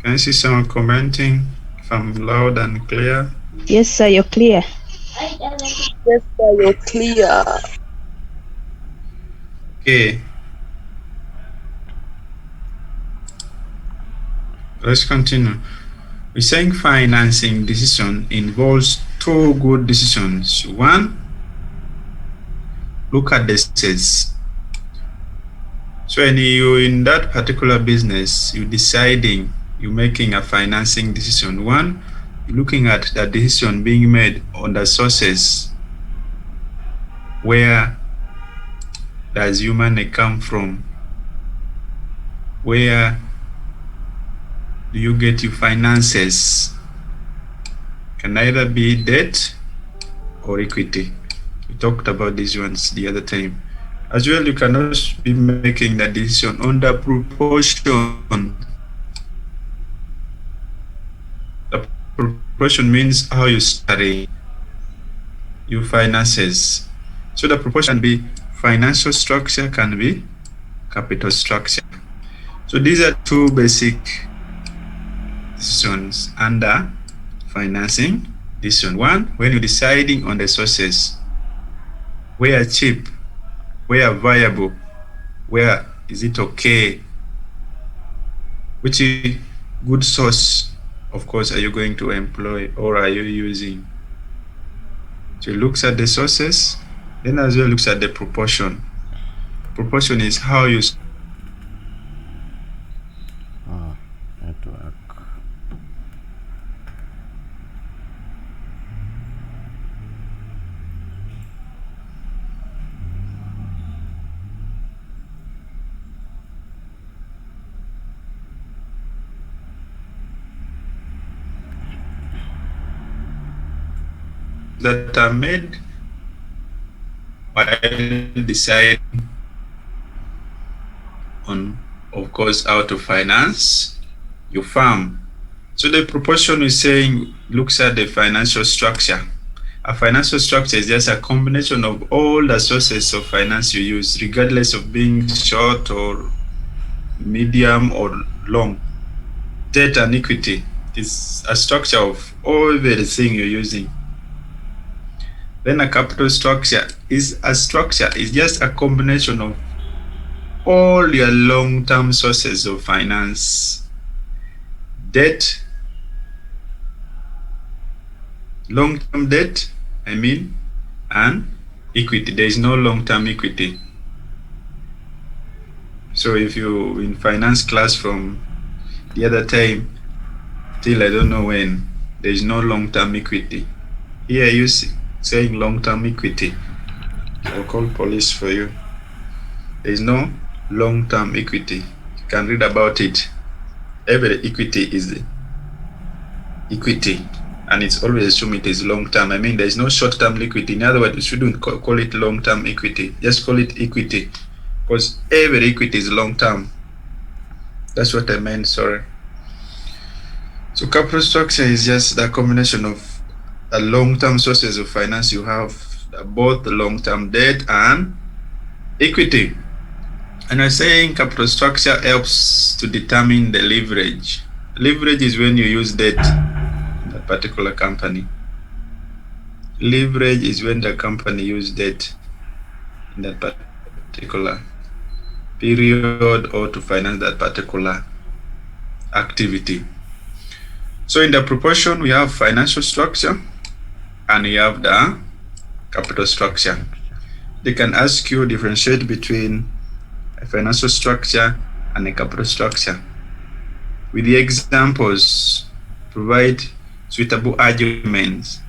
Can I see someone commenting if I'm loud and clear? Yes, sir, you're clear. Yes, sir, you're clear. Okay, let's continue. We're saying financing decision involves two good decisions. One, look at the assets. So when you're in that particular business, you're making a financing decision. One, you're looking at the decision being made on the sources. Where does your money come from? Where do you get your finances? Can either be debt or equity. We talked about these ones the other time. As well, you cannot be making the decision on the proportion. The proportion means how you study your finances. So the proportion can be financial structure, can be capital structure. So these are two basic decisions under financing decision. One, when you're deciding on the sources, where cheap, where viable, where is it okay, which good source, of course, are you going to employ or are you using? So it looks at the sources, then as well looks at the proportion. Proportion is how you network. that are made while deciding on, of course, how to finance your farm. So the proportion is saying looks at the financial structure. A financial structure is just a combination of all the sources of finance you use, regardless of being short or medium or long. Debt and equity is a structure of all the thing you're using. Then a capital structure is just a combination of all your long-term sources of finance. Debt, long-term debt, and equity. There is no long-term equity. So if you in finance class from the other time till I don't know when, there is no long-term equity. Here you saying long-term equity. I'll call police for you. There is no long-term equity. You can read about it. Every equity is equity, and it's always assumed it is long-term. I mean, there is no short-term liquidity. In other words, you shouldn't call it long-term equity. Just call it equity, because every equity is long-term. That's what I meant, sorry. So capital structure is just the combination of the long-term sources of finance you have, both the long-term debt and equity. And I'm saying capital structure helps to determine the leverage. Leverage is when you use debt in a particular company. Leverage is when the company uses debt in that particular period or to finance that particular activity. So in the proportion, we have financial structure and we have the capital structure. They can ask you differentiate between a financial structure and a capital structure. With the examples, provide suitable arguments,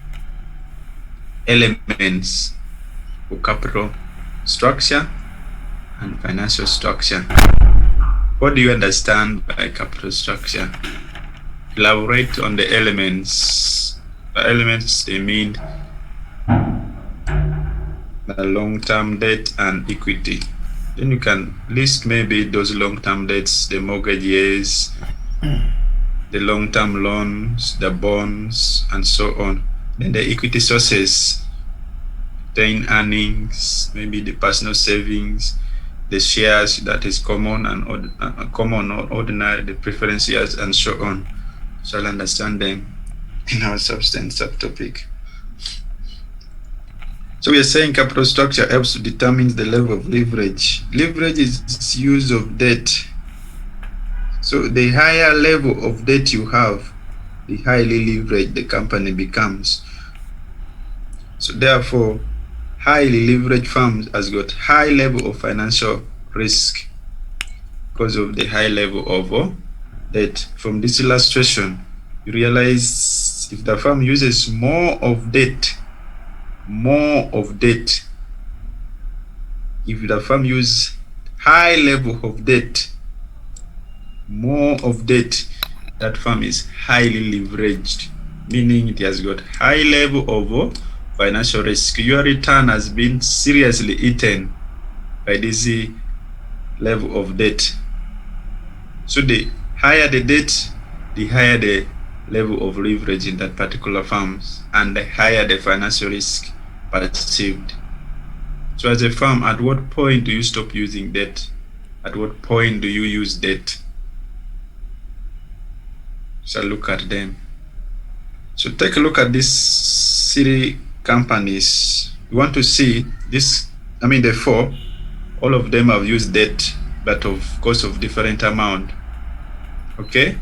elements for capital structure and financial structure. What do you understand by capital structure? Elaborate on the elements. The elements, they mean the long-term debt and equity. Then you can list maybe those long-term debts, the mortgages, the long-term loans, the bonds, and so on. Then the equity sources, retained earnings, maybe the personal savings, the shares that is common and common or ordinary, the preference shares, and so on. Shall understand them in our substance subtopic. So we are saying capital structure helps to determine the level of leverage. Leverage is use of debt. So the higher level of debt you have, the highly leveraged the company becomes. So therefore, highly leveraged firms has got high level of financial risk because of the high level of debt. From this illustration, you realize if the firm uses more of debt, if the firm uses high level of debt, more of debt, that firm is highly leveraged, meaning it has got high level of financial risk. Your return has been seriously eaten by this level of debt. So the higher the debt, the higher the level of leverage in that particular firms, and the higher the financial risk perceived. So as a firm, at what point do you stop using debt? At what point do you use debt? So look at them. So take a look at these 3 companies. You want to see this, the 4, all of them have used debt, but of course of different amount. Okay,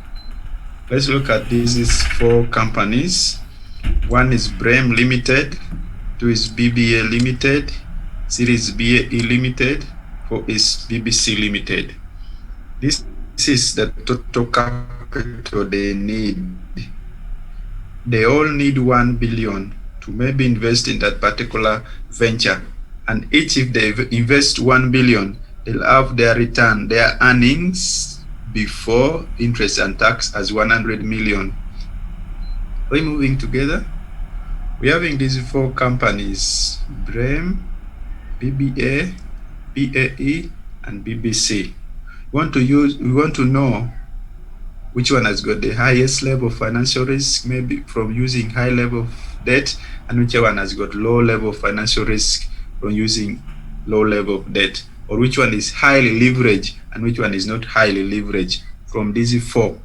let's look at these 4 companies. 1 is Brem Limited, 2 is BBA Limited, 3 is BAE Limited, 4 is BBC Limited. This is the total capital they need. They all need 1 billion to maybe invest in that particular venture. And each, if they invest 1 billion, they'll have their return, their earnings before interest and tax as 100 million. We're moving together. We're having these 4 companies, Brem, BBA, BAE, and BBC. We want to know which one has got the highest level of financial risk, maybe from using high level of debt, and which one has got low level of financial risk from using low level of debt, or which one is highly leveraged and which one is not highly leveraged from these 4.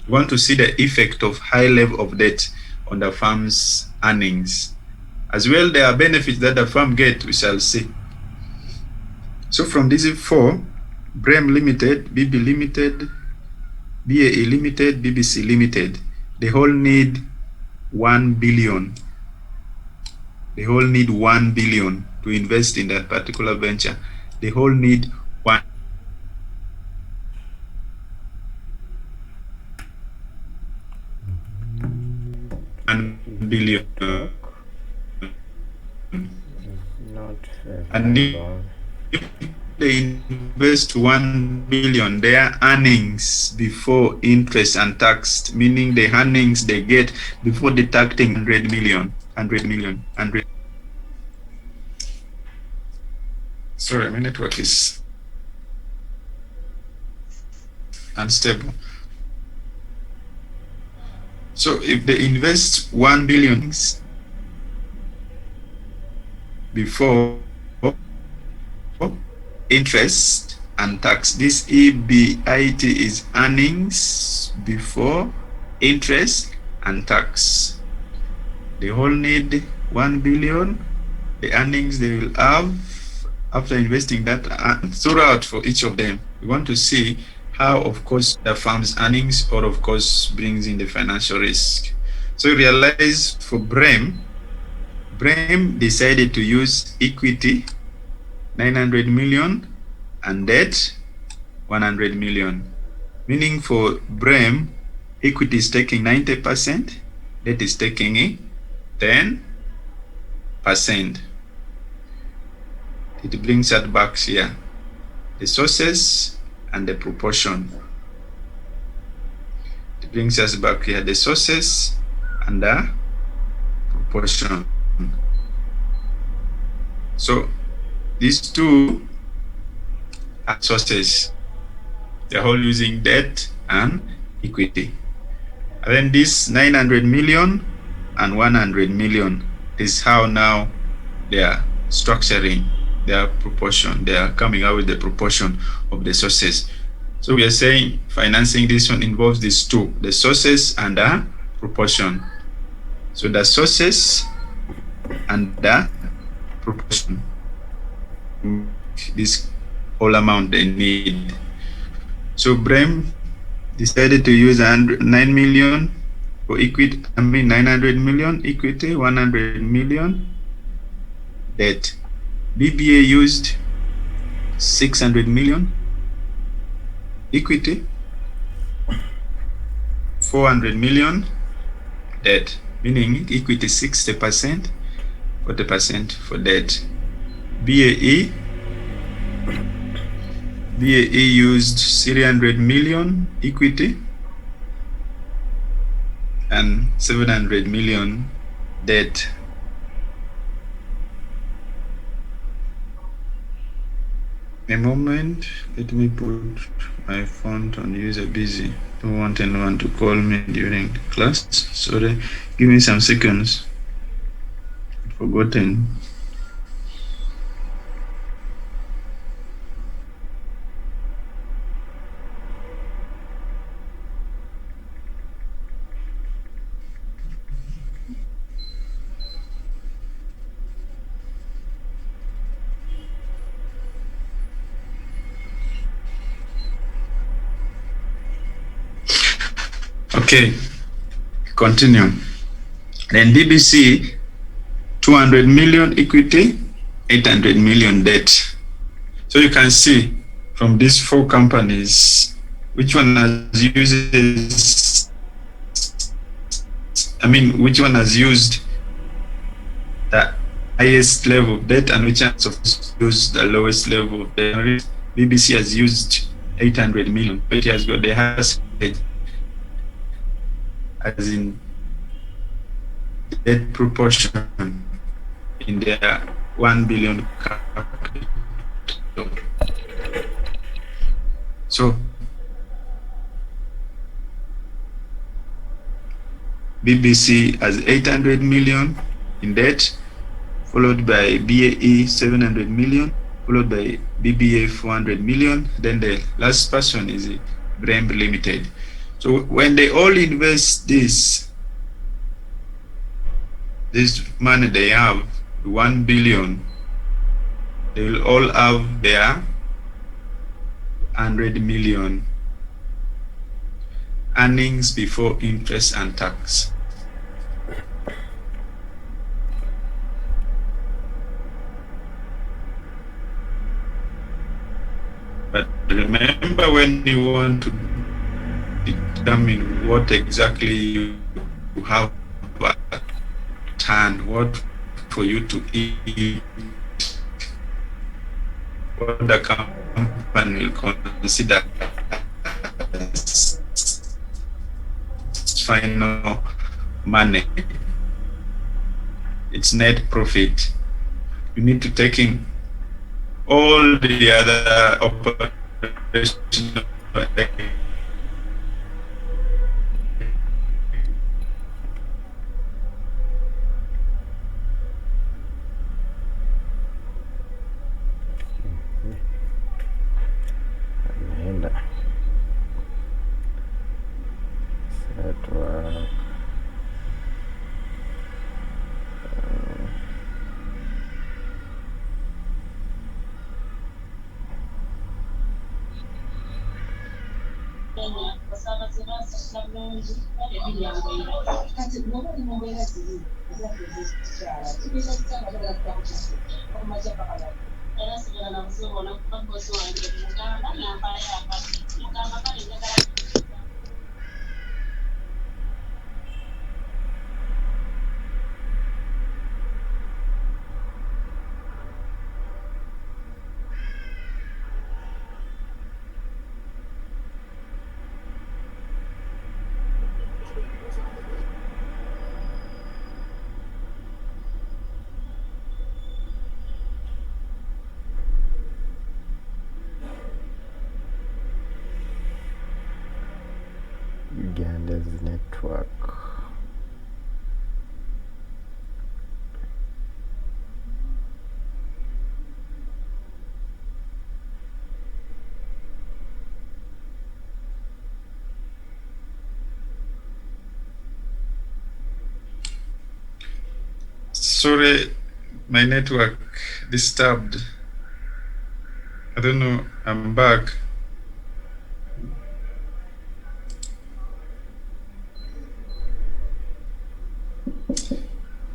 We want to see the effect of high level of debt on the firm's earnings. As well, there are benefits that the firm gets, we shall see. So from these 4, Brem Limited, BB Limited, BAE Limited, BBC Limited, they all need 1 billion. They all need 1 billion to invest in that particular venture. They all need 1 billion. And if they invest 1 billion, their earnings before interest and tax, meaning the earnings they get before deducting 100 million. Sorry, my network is unstable. So if they invest 1 billion before interest and tax, this EBIT is earnings before interest and tax. They all need 1 billion. The earnings they will have after investing that throughout for each of them. We want to see how, of course, the firm's earnings or, of course, brings in the financial risk. So you realize for Brem decided to use equity 900 million and debt 100 million. Meaning for Brem, equity is taking 90%, debt is taking 10%. It brings that back here, the sources and the proportion. It brings us back here, the sources and the proportion. So these 2 are sources. They're all using debt and equity. And then this 900 million and 100 million is how now they are structuring. their proportion. They are coming out with the proportion of the sources. So we are saying financing this one involves these two, the sources and the proportion. So the sources and the proportion, this whole amount they need. So BREM decided to use 9 million for equity, 900 million equity, 100 million debt. BBA used 600 million equity, 400 million debt, meaning equity 60%, 40% for debt. BAE used 300 million equity and 700 million debt. A moment, let me put my phone on user busy. Don't want anyone to call me during the class. Sorry, give me some seconds. I've forgotten. Okay, continue. Then BBC, 200 million equity, 800 million debt. So you can see from these four companies, which one has used the highest level of debt and which has used the lowest level of debt. BBC has used 800 million, but it has got the highest as in debt proportion in their 1 billion capital. So BBC has 800 million in debt, followed by BAE 700 million, followed by BBA 400 million. Then the last person is BREM Limited. So when they all invest this money they have, 1 billion, they will all have their 100 million earnings before interest and tax. But remember, when you want to determine what exactly you have at hand, what for you to eat, what the company will consider as final money, it's net profit. You need to take in all the other operational network. Uganda's network. Sorry, my network disturbed. I don't know, I'm back.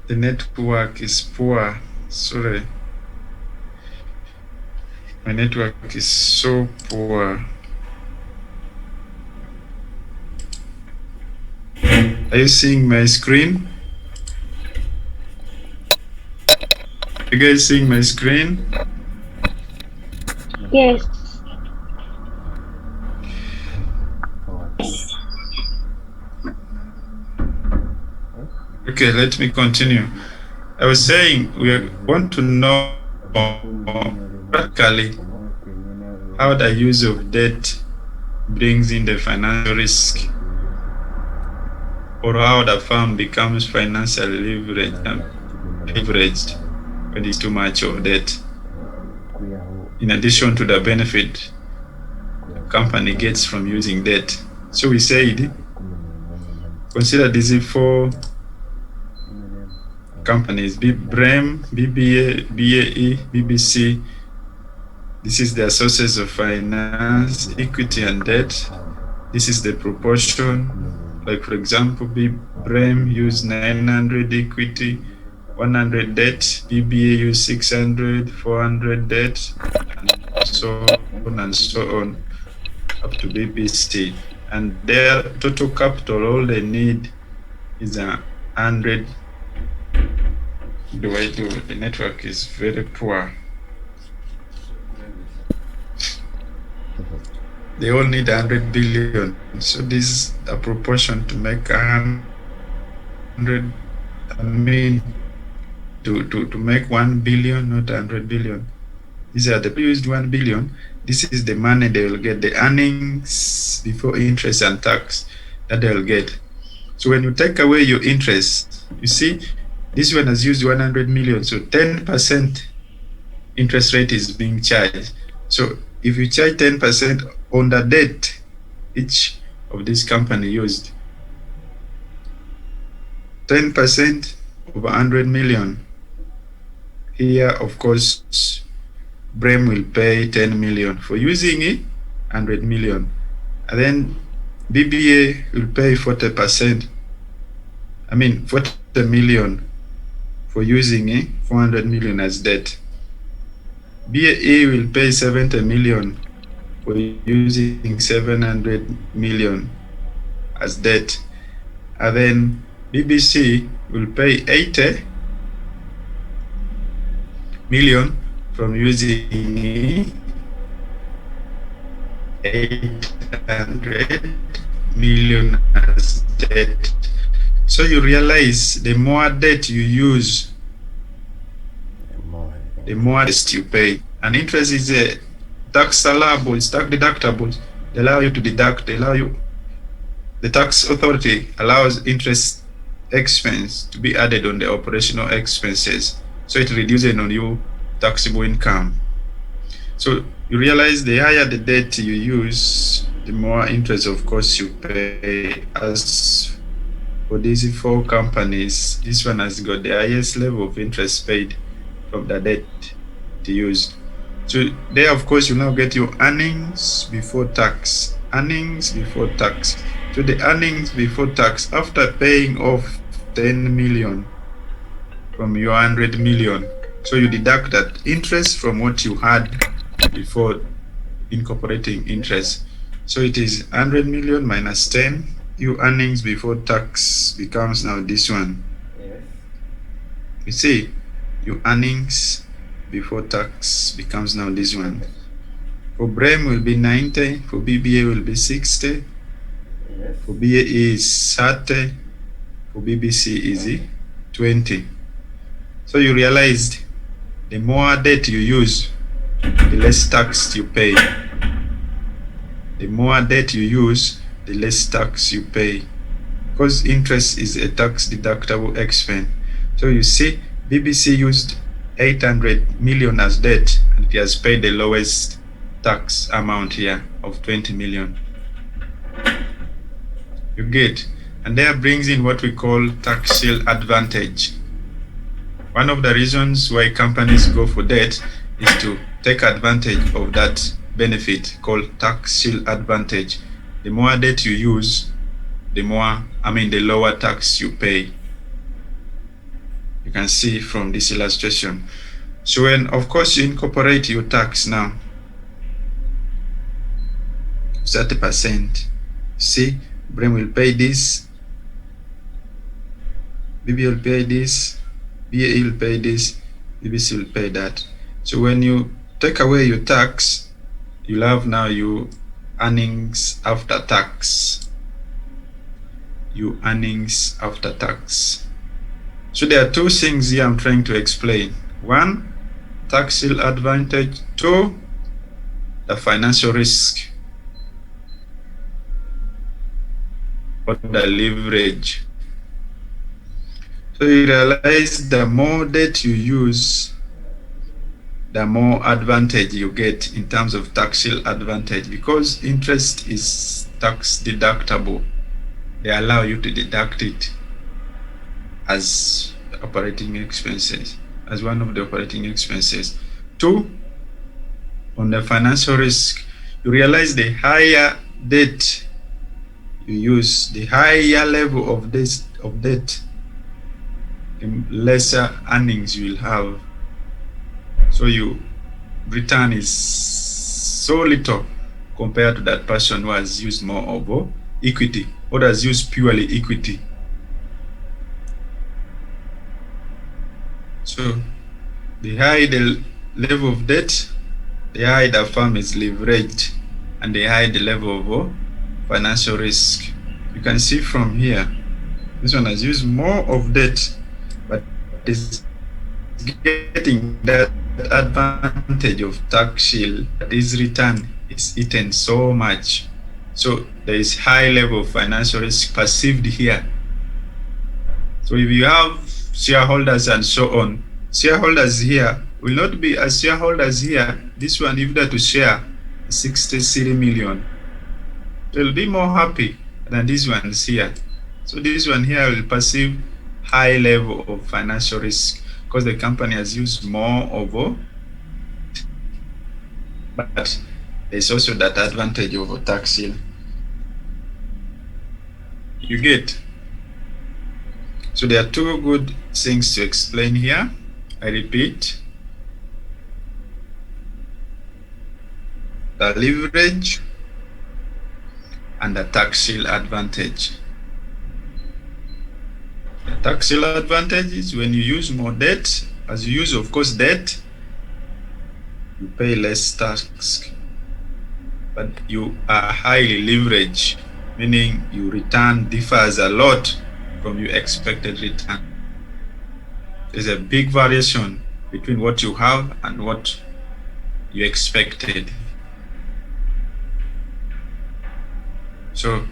The network is poor, sorry. My network is so poor. Are you seeing my screen? You guys seeing my screen? Yes. Okay, let me continue. I was saying we want to know practically how the use of debt brings in the financial risk, or how the firm becomes financially leveraged when it's too much of debt, in addition to the benefit the company gets from using debt. So we said, consider these 4 companies: BREM, BBA, BAE, BBC. This is their sources of finance, equity and debt. This is the proportion. Like for example, BREM used 900 equity, 100 debt, BBA used 600, 400 debt, and so on and so on, up to BBC. And their total capital, all they need is 100. Do I do? The network is very poor. They all need 100 billion. So this is a proportion to make 100. I mean, to make 1 billion, not 100 billion. These are the people used 1 billion. This is the money they will get, the earnings before interest and tax that they will get. So when you take away your interest, you see, this one has used 100 million. So 10% interest rate is being charged. So if you charge 10% on the debt each of this company used, 10% of 100 million. Here, of course, BREM will pay 10 million for using it, 100 million. And then BBA will pay 40%. I mean, 40 million for using it, 400 million as debt. BAE will pay 70 million for using 700 million as debt. And then BBC will pay 80 million from using 800 million as debt. So you realize the more debt you use, the more interest you pay. And interest is a tax allowable, it's tax deductible. They allow you to deduct, the tax authority allows interest expense to be added on the operational expenses. So it reduces on your taxable income. So you realize the higher the debt you use, the more interest, of course, you pay. As for these 4 companies, this one has got the highest level of interest paid from the debt to use. So there, of course, you now get your earnings before tax. Earnings before tax. So the earnings before tax, after paying off 10 million from your 100 million, so you deduct that interest from what you had before incorporating interest. So it is 100 million minus 10. Your earnings before tax becomes now this one. Yes. You see, your earnings before tax becomes now this one. For BREM will be 90, for BBA will be 60, Yes. for BAE is 30, for BBC is 20. So you realized the more debt you use, the less tax you pay. The more debt you use, the less tax you pay, because interest is a tax deductible expense. So you see, BBC used 800 million as debt, and it has paid the lowest tax amount here of 20 million. You get, and that brings in what we call tax shield advantage. One of the reasons why companies go for debt is to take advantage of that benefit called tax shield advantage. The more debt you use, the lower tax you pay. You can see from this illustration. So when, of course, you incorporate your tax now, 30%. See, BREM will pay this, BB will pay this, BAE will pay this, BBC will pay that. So when you take away your tax, you'll have now your earnings after tax. Your earnings after tax. So there are two things here I'm trying to explain. One, tax shield advantage. Two, the financial risk or the leverage. So you realize the more debt you use, the more advantage you get in terms of tax shield advantage, because interest is tax deductible. They allow you to deduct it as operating expenses, as one of the operating expenses. Two, on the financial risk, you realize the higher debt you use, the higher level of debt, the lesser earnings you will have. So your return is so little compared to that person who has used more of equity or has used purely equity. So the higher the level of debt, the higher the firm is leveraged, and the higher the level of financial risk. You can see from here, this one has used more of debt, but is getting that advantage of tax shield. This return is eaten so much. So there is high level of financial risk perceived here. So if you have shareholders and so on, shareholders here will not be as shareholders here. This one, if they're to share 63 million, they'll be more happy than these ones here. So this one here will perceive high level of financial risk because the company has used more of but there's also that advantage of a tax shield. You get? So there are two good things to explain here. I repeat, the leverage and the tax shield advantage. The tax shield advantage is when you use more debt. As you use, of course, debt, you pay less tax, but you are highly leveraged, meaning your return differs a lot from your expected return. There's a big variation between what you have and what you expected. So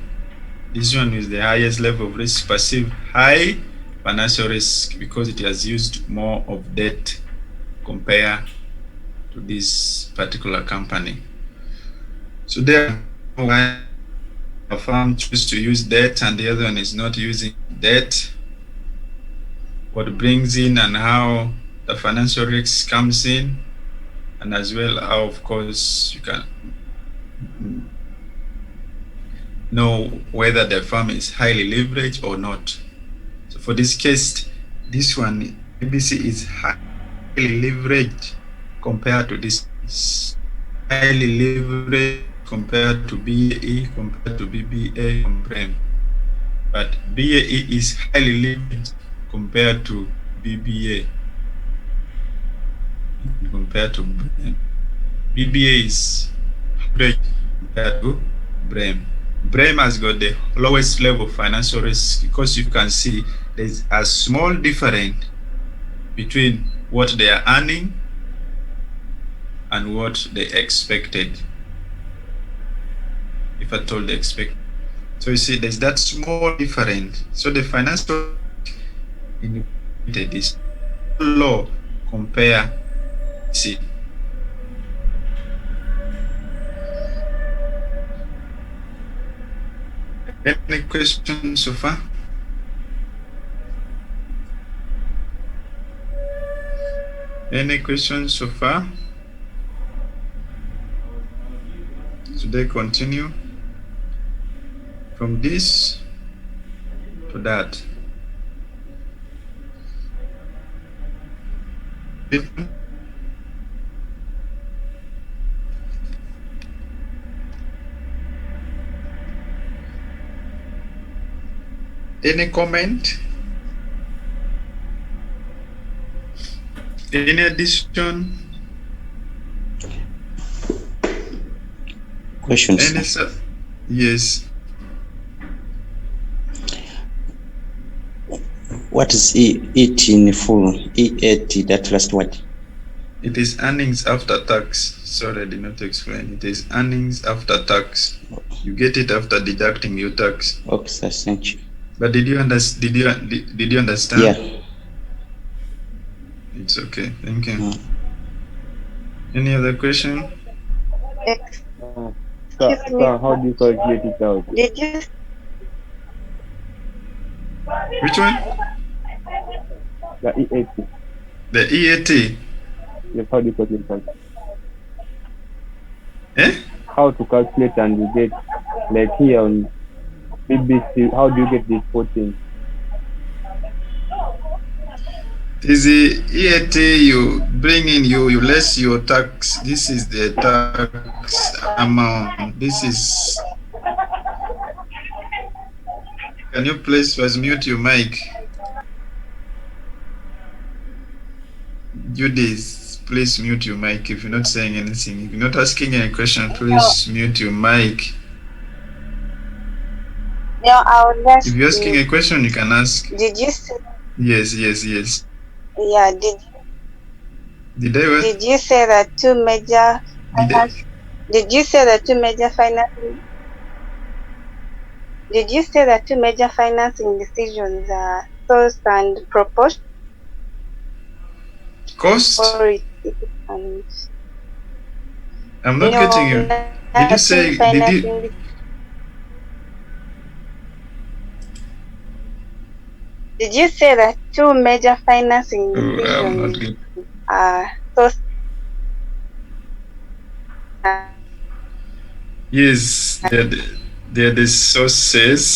this one is the highest level of risk perceived, high financial risk, because it has used more of debt compared to this particular company. So there, why a firm chooses to use debt and the other one is not using debt, what brings in and how the financial risk comes in, and as well how, of course, you can know whether the firm is highly leveraged or not. So for this case, this one, BBC is highly leveraged compared to this, highly leveraged compared to BAE, compared to BBA and BREM. But BAE is highly leveraged compared to BBA, compared to BREM. BBA is leveraged compared to BREM. BREM has got the lowest level of financial risk because you can see there's a small difference between what they are earning and what they expected, if at all they expect. So you see there's that small difference. So the financial is low compared, see. Any questions so far? Any questions so far? Should I continue from this to that? Any comment? Any addition? Questions? Any, yes. What is it in full? E80, that last word. It is earnings after tax. Sorry, I did not explain. It is earnings after tax. You get it after deducting your tax. Okay, sir, thank you. But did you understand? Yeah. It's okay. Thank you. Any other question? Sir, how do you calculate it out? Did you? Which one? The E80. The EAT. Yes, how do you calculate that? Eh? How to calculate and you get, like here on BBC, how do you get this 14? Is the EAT you bring in, you less your tax. This is the tax amount. This is. Can you please mute your mic? Judith, please mute your mic if you're not saying anything. If you're not asking any question, please mute your mic. No, I would ask. If you're asking a question, you can ask. Did you say? Yes. Yeah. Did I? Did you say that two major? Did you say that two major financing? Did you say that two major financing decisions are source and proportion? Cost? Or I'm not getting you. Did you say? Did you say that two major financing decisions are source? Yes, they're the sources.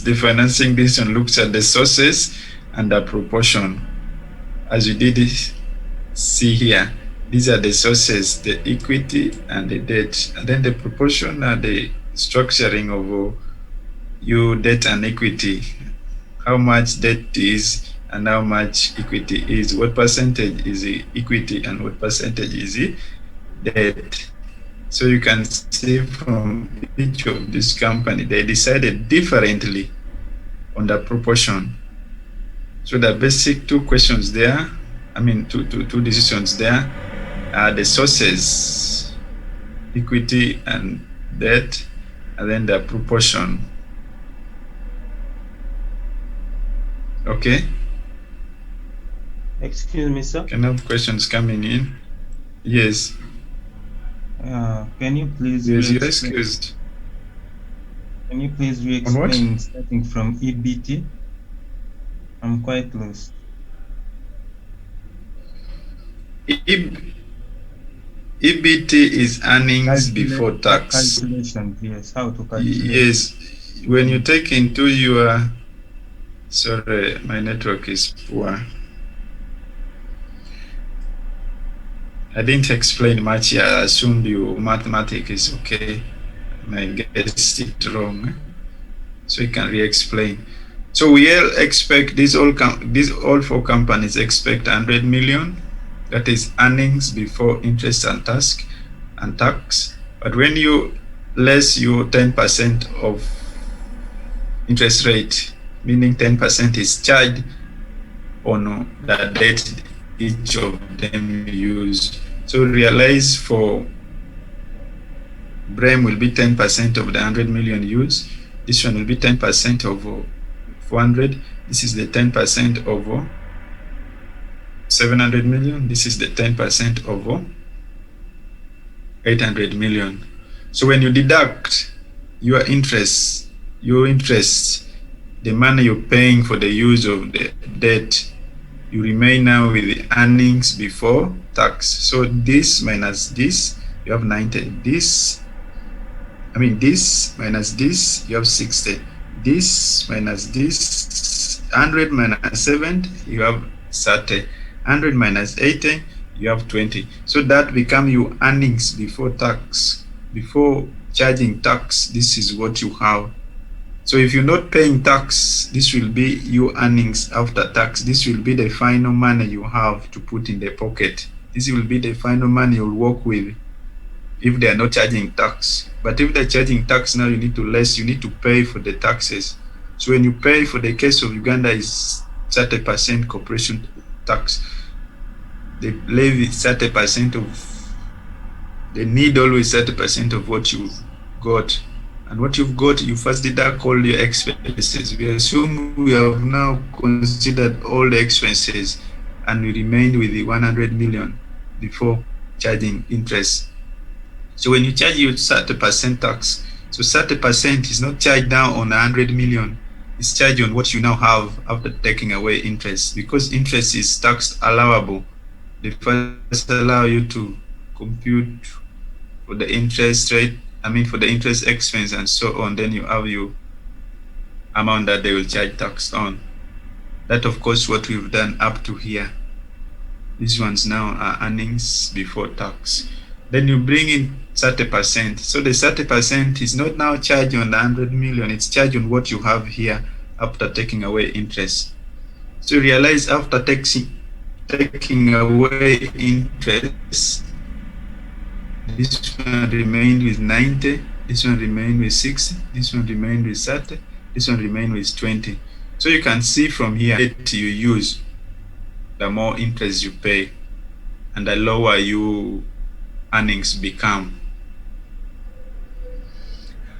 The financing decision looks at the sources and the proportion. As you did see here, these are the sources, the equity and the debt. And then the proportion are the structuring of your debt and equity. How much debt is and how much equity is. What percentage is the equity and what percentage is the debt. So you can see from each of this company, they decided differently on the proportion. So the basic two questions there, two decisions there are the sources, equity and debt, and then the proportion. Okay? Excuse me, sir. Can I have questions coming in? Yes. Can you please? Yes, you're excused. Can you please re-explain starting from EBT? I'm quite lost. EBT is earnings before tax. Calculation, yes. How to calculate? Yes, when you take into your. Sorry, my network is poor. I didn't explain much here. I assumed your mathematics is okay. I guess it wrong, so you can re-explain. So we all expect these all four companies expect 100 million. That is earnings before interest and tax. But when you less your 10% of interest rate, meaning 10% is charged on the debt each of them use. So realize for BREM will be 10% of the 100 million used. This one will be 10% of 400. This is the 10% of 700 million. This is the 10% of 800 million. So when you deduct your interest, the money you're paying for the use of the debt, you remain now with the earnings before tax. So this minus this, you have 90. This minus this, you have 60. This minus this, 100 minus 70, you have 30. 100 minus 80, you have 20. So that become your earnings before tax. Before charging tax, this is what you have. So if you're not paying tax, this will be your earnings after tax. This will be the final money you have to put in the pocket. This will be the final money you'll work with if they are not charging tax. But if they're charging tax now, you need to pay for the taxes. So when you pay, for the case of Uganda, is 30% corporation tax. They levy 30% of, they need always 30% of what you got. And what you've got, you first deduct all your expenses. We assume we have now considered all the expenses and we remained with the 100 million before charging interest. So when you charge your 30% tax, so 30% is not charged down on 100 million. It's charged on what you now have after taking away interest, because interest is tax allowable. They first allow you to compute for the interest rate, for the interest expense and so on, then you have your amount that they will charge tax on. That of course what we've done up to here. These ones now are earnings before tax. Then you bring in 30%. So the 30% is not now charged on the 100 million, it's charged on what you have here after taking away interest. So you realize after taking away interest, this one remained with 90, this one remained with 60, this one remained with 30, this one remained with 20. So you can see from here, that you use, the more interest you pay and the lower your earnings become.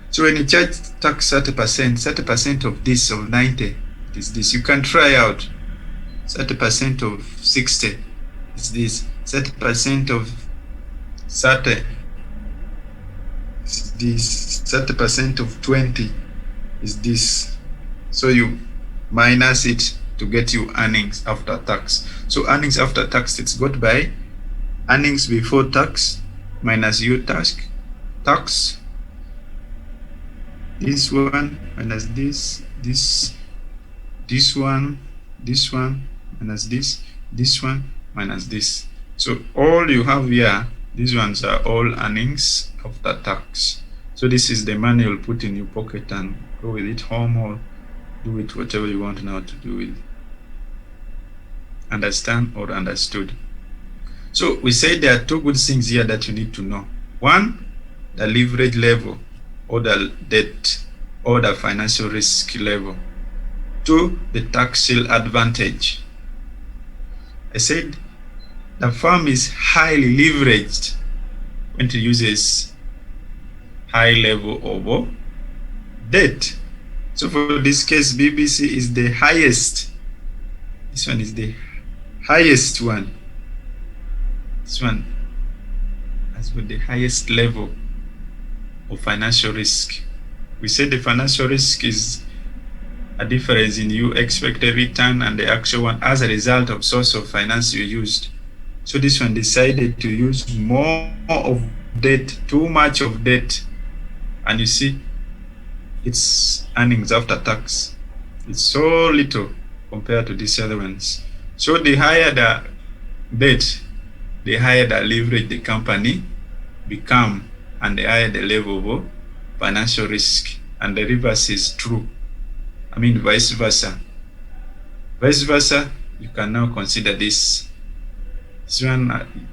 So when you charge tax 30% of this, of 90 is this. You can try out 30% of 60 is this, 30% of 30 is this, 30% of 20 is this. So you minus it to get you earnings after tax. So earnings after tax, it's got by earnings before tax minus your tax, this one minus this one minus this one minus this. So all you have here, these ones are all earnings after tax. So this is the money you'll put in your pocket and go with it home or do it whatever you want now to do with. Understand or understood? So we said there are two good things here that you need to know. One, the leverage level or the debt or the financial risk level. Two, the tax shield advantage. I said the firm is highly leveraged when it uses high level of debt. So for this case, BBC is the highest. This one is the highest one. This one has got the highest level of financial risk. We said the financial risk is a difference in your expected return and the actual one as a result of source of finance you used. So this one decided to use more of debt, too much of debt, and you see its earnings after tax, it's so little compared to these other ones. So the higher the debt, the higher the leverage the company become, and the higher the level of financial risk. And the reverse is true. Vice versa. Vice versa, you can now consider this. This one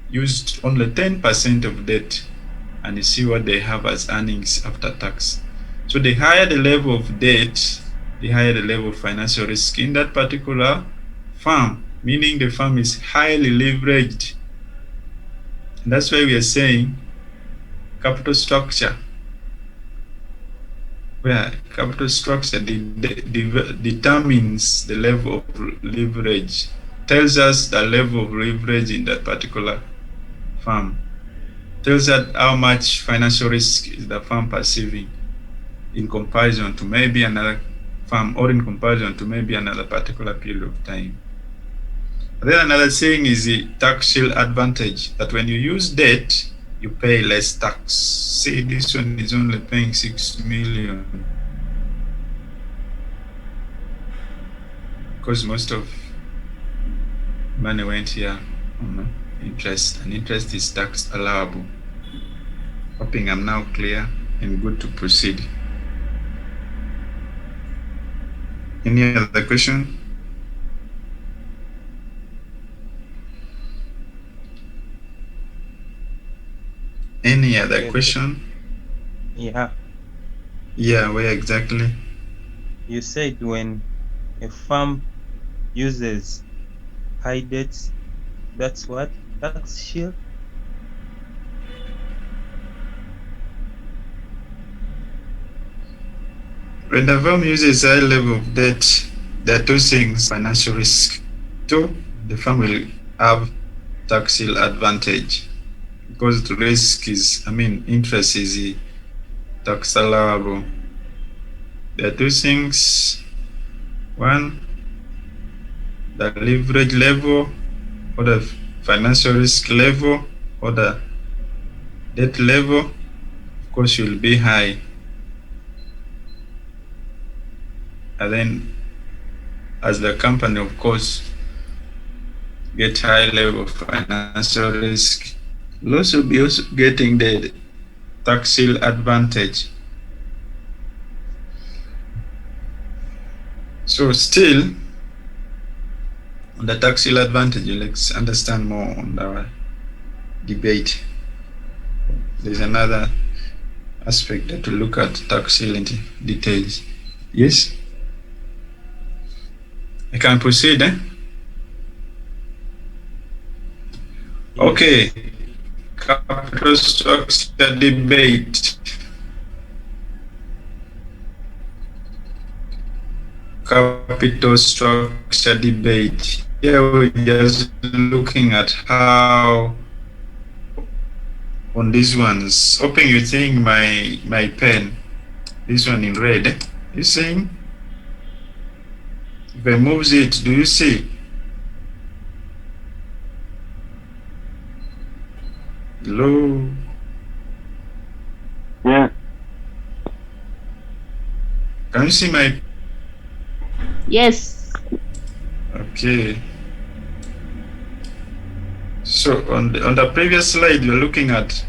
used only 10% of debt, and you see what they have as earnings after tax. So the higher the level of debt, the higher the level of financial risk in that particular firm, meaning the firm is highly leveraged. And that's why we are saying capital structure, where capital structure determines the level of leverage, tells us the level of leverage in that particular firm, tells us how much financial risk is the firm perceiving in comparison to maybe another firm or in comparison to maybe another particular period of time. Then another thing is the tax shield advantage, that when you use debt, you pay less tax. See, this one is only paying 6 million. Because most of money went here on interest, and interest is tax allowable. Hoping I'm now clear and good to proceed. Any other question? Any other question? Yeah. Yeah, where exactly? You said when a firm uses high debts, that's what? Tax shield? When the firm uses high level of debt, there are two things: financial risk. Two, the firm will have tax shield advantage because the risk is, interest is tax allowable. There are two things. One, the leverage level, or the financial risk level, or the debt level, of course, will be high. And then, as the company, of course, get high level of financial risk, will also be getting the tax shield advantage. So still, on the tax shield advantage, let's understand more on our debate. There's another aspect that we look at tax shield in details. Yes? I can proceed, eh? Okay. Capital structure debate. Capital structure debate. Here we're just looking at how on these ones, hoping you're seeing my pen, this one in red, eh? You seeing? If I move it, do you see? Hello? Yeah. Can you see my? Yes. Okay. So on the previous slide, you're looking at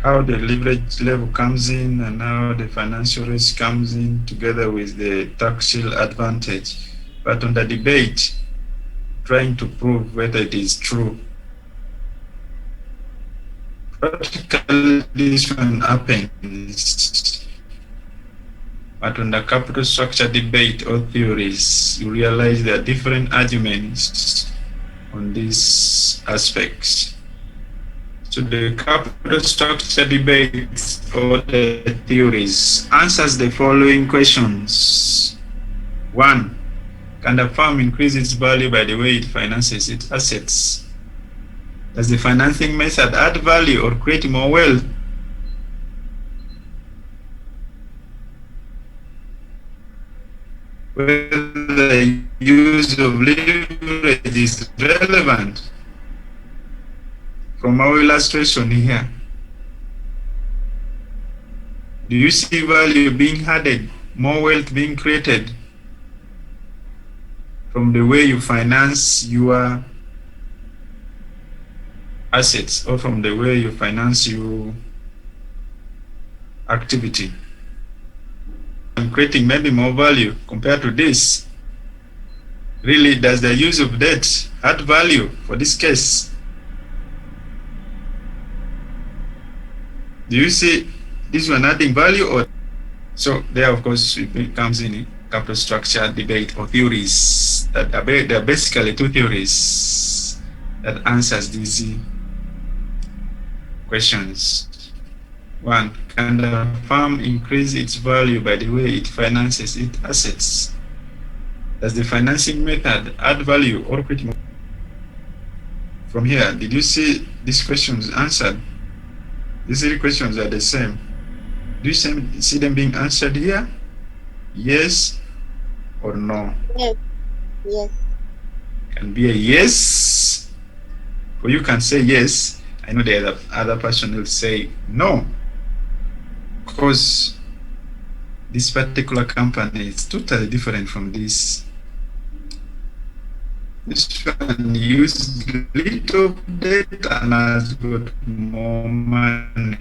how the leverage level comes in and how the financial risk comes in together with the tax shield advantage. But on the debate, trying to prove whether it is true. Practically, this one happens. But on the capital structure debate or theories, you realize there are different arguments on these aspects. So the capital structure debate or the theories answers the following questions. 1. Can the firm increase its value by the way it finances its assets? Does the financing method add value or create more wealth? Whether the use of leverage is relevant from our illustration here. Do you see value being added, more wealth being created from the way you finance your assets or from the way you finance your activity? And creating maybe more value compared to this. Really, does the use of debt add value for this case? Do you see this one adding value? Or so there, of course, it comes in capital structure debate or theories. That there are basically two theories that answers these questions. 1. Can the firm increase its value by the way it finances its assets? Does the financing method add value or create more? From here, did you see these questions answered? These three questions are the same. Do you see them being answered here? Yes or no? Yes. Yes. Can be a yes, or you can say yes. I know the other person will say no, because this particular company is totally different from this. This one used little debt and has got more money.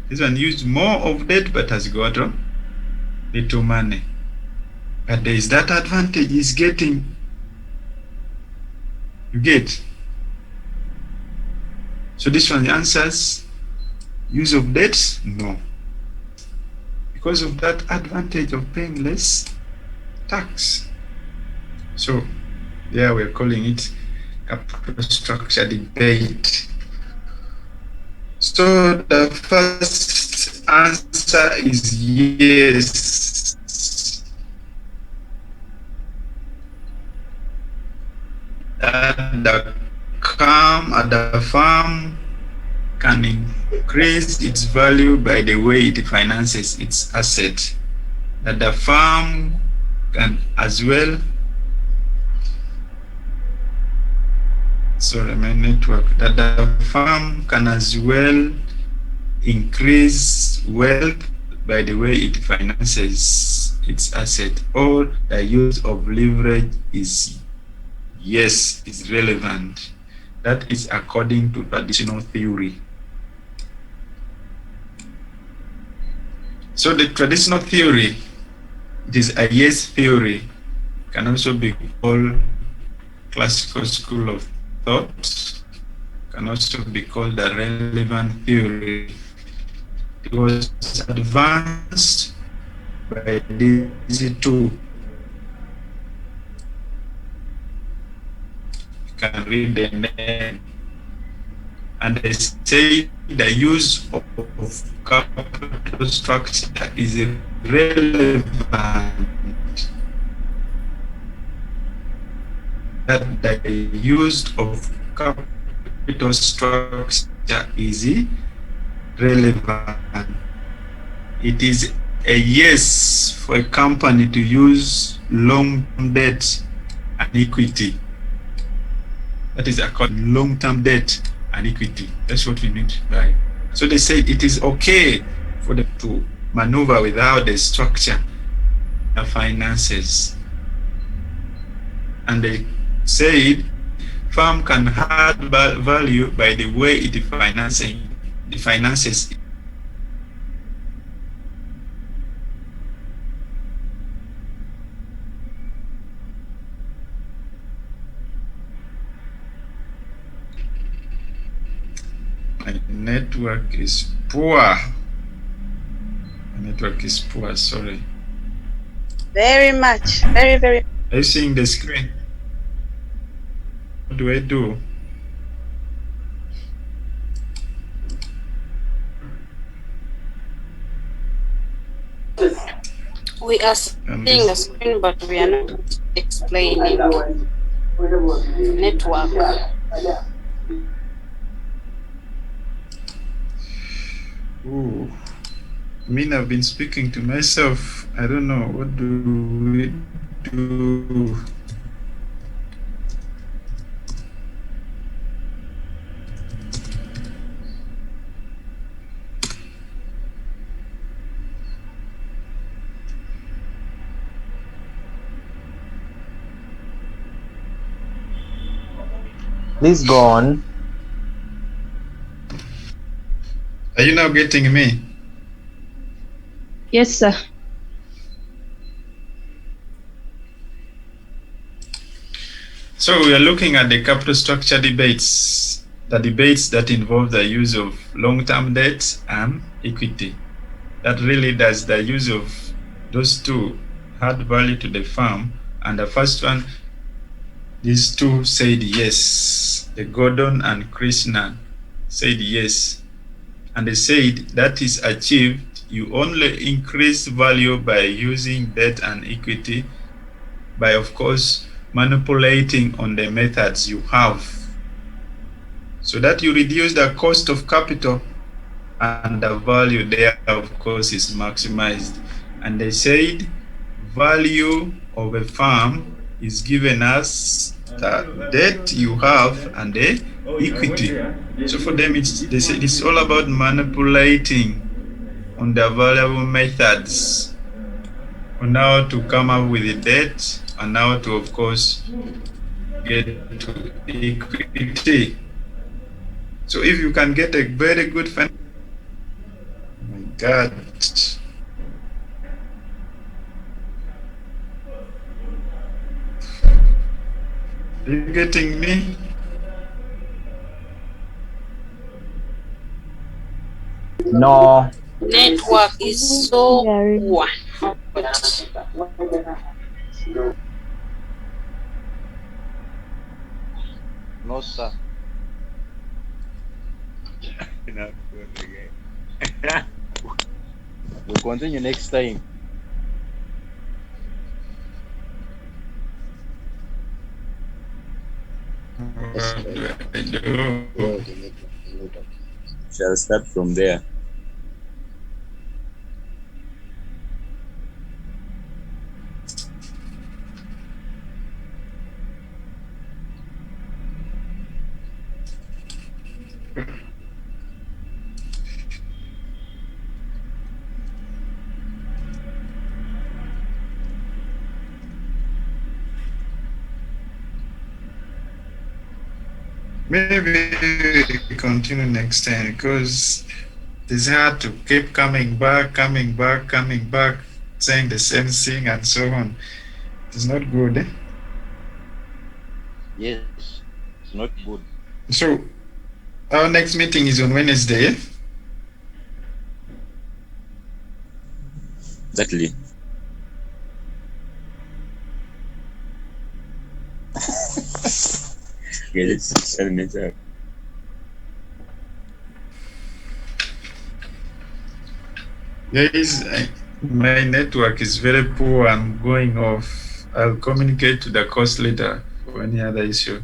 This one used more of debt but has got little money. But there is that advantage he's getting. You get? So this one answers use of debt? No. Because of that advantage of paying less tax. So there we're calling it capital structure debate. So the first answer is yes. The farm can increase its value by the way it finances its asset. That the farm can as well. Sorry, my network. That the farm can as well increase wealth by the way it finances its asset, or the use of leverage is yes, is relevant. That is according to traditional theory. So the traditional theory, it is a yes theory, can also be called classical school of thought, can also be called the relevant theory. It was advanced by these two. You can read the name. And they say the use of capital structure is relevant. That the use of capital structure is relevant. It is a yes for a company to use long-term debt and equity. That is called long-term debt and equity. That's what we mean by. So they say it is okay for them to maneuver without the structure of finances. And they said farm can add value by the way it finances. My network is poor. My network is poor, sorry. Very much. Very, very. Are you seeing the screen? What do I do? We are seeing the screen, but we are not explaining. Network. Ooh. I mean, I've been speaking to myself. I don't know. What do we do? Please go on. Are you now getting me? Yes, sir. So we are looking at the capital structure debates, the debates that involve the use of long-term debt and equity. That really does the use of those two add value to the firm. And the first one, these two said yes. The Gordon and Krishnan said yes. And they said that is achieved, you only increase value by using debt and equity, by of course manipulating on the methods you have, so that you reduce the cost of capital and the value there of course is maximized. And they said value of a firm is given as the debt you have and the equity. So for them, they say it's all about manipulating on the variable methods on how to come up with the debt and how to, of course, get to equity. So if you can get a very good oh my God. Are you getting me? No. Network is so poor. No, sir. We'll continue next time. Shall start from there. Maybe we continue next time because it's hard to keep coming back, saying the same thing and so on. It's not good. Eh? Yes, it's not good. So our next meeting is on Wednesday. Eh? Exactly. Okay, let's tell me that. Guys, my network is very poor. I'm going off. I'll communicate to the course later for any other issue.